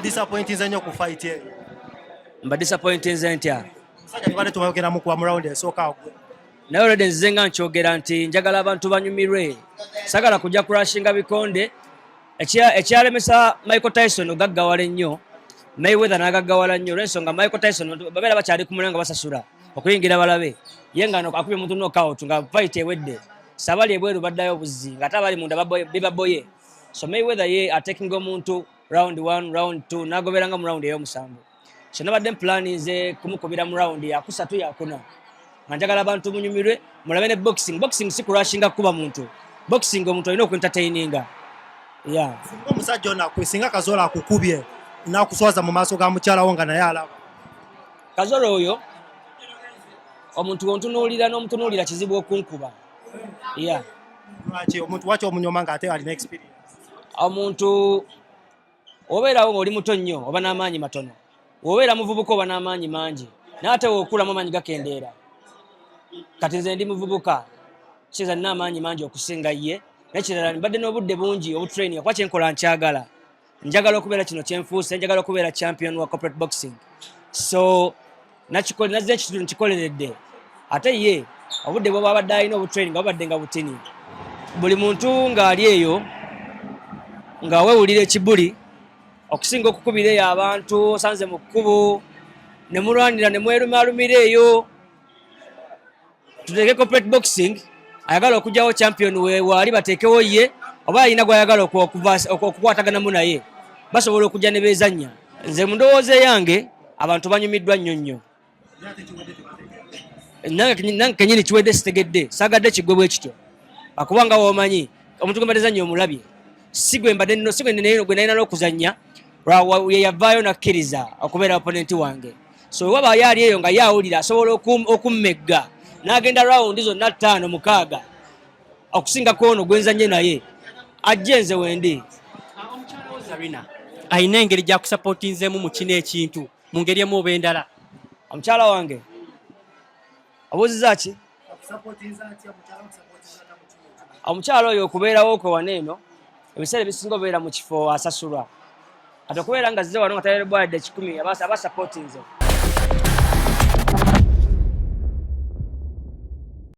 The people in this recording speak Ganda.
Disappointing zenyo ku fight ye. Mba disappointing zentya. Saka nibale tubayogera mu kwa round esoka ogwe. Naye already nzenga nkyogera nti njagala abantu banyumirwe. Sagala kujja kurashinga bikonde. Ekyalemesa Michael Tyson ogaggawala ennyo. Mayweather n'agaggawala nnyo olw'ensonga Michael Tyson babeera bakyali ku mulanga basasula okuyingira balabe. Ye nga akubye omuntu knockout nga fight ewedde. Sabali ebweru baddayo obuzzi nga ate abali munda bibaboye. So Mayweather ye attacking omuntu round 1, round 2, nagoberanga mu round ey'omusanvu. So nabadde plan nze kumukubira mu round ya kusatu ya kuna. Njagala abantu munyumirwe mulabe ne boxing. Boxing si kurashinga kuba muntu. Boxing omuntu alina okwenttertaininga. Yeah. Omusajja ono akwesinga Kazola akukubye nakuswaza mu maaso ga mukyala wo nga naye alaba. Kazola oyo omuntu ontunuulira n'omutunuulira kizibu okunkuba. Yeah. Lwaki omunyoma nga ate alina experience? Omuntu obeerawo ng'oli muto nnyo oba n'amaanyi matono. Obeera muvubuka oba n'amaanyi mangi. N'ate okulamu amaanyi gakendeera. Kati nze ndi muvubuka. Kiza nina amaanyi mangi okusinga ye. Nekirala mbadde n'obudde bungi obutraining kwa kyenkola nkyagala. Njagala okubeera kino kyenfuuse, njagala okubeera champion wa corporate boxing. So nazze ekitundu nkikoleredde. Ate ye obudde bw'oba abadde alina obutraining obadde nga butini. Buli muntu ng'ali eyo nga weewulira ekibuli okusinga okukubireyo abantu osanze mu kkubo ne mulwanira ne mwerumaalumira eyo. Tuteeke corporate boxing ayagala okugyawo champion we waali bateekewo ye oba alina gw'ayagala okukwataganamu naye basobola okujja ne beezannya. Nze mu ndowooza yange abantu banyumiddwa nnyo nnyo. Nange kenyini kiwedde sitegedde saagadde kiggwe bwe kityo akubanga woomanyi omuntu gwe mbadde omulabye sigwe mbadde nno sigwe naye gwe nalina n'okuzannya ye yavaayo nakkiriza okubeera opponent wange. So waba yaali eyo nga yaawulira asobola okummegga n'agenda round zonna 5 6 okusingako ono gwenzanye naye ajje nze wendi. Ayina engeri gyakusapootinzemu mu kino ekintu mu ngeri emu oba endala. Omukyala wange obuuziza ki? Omukyala oyo okubeerawo kwe wano eno ebiseera ebisinga obeera mu kifo asasulwa. Ate okubeera nga zze wano nga talere bwadde 10 aba supportinze.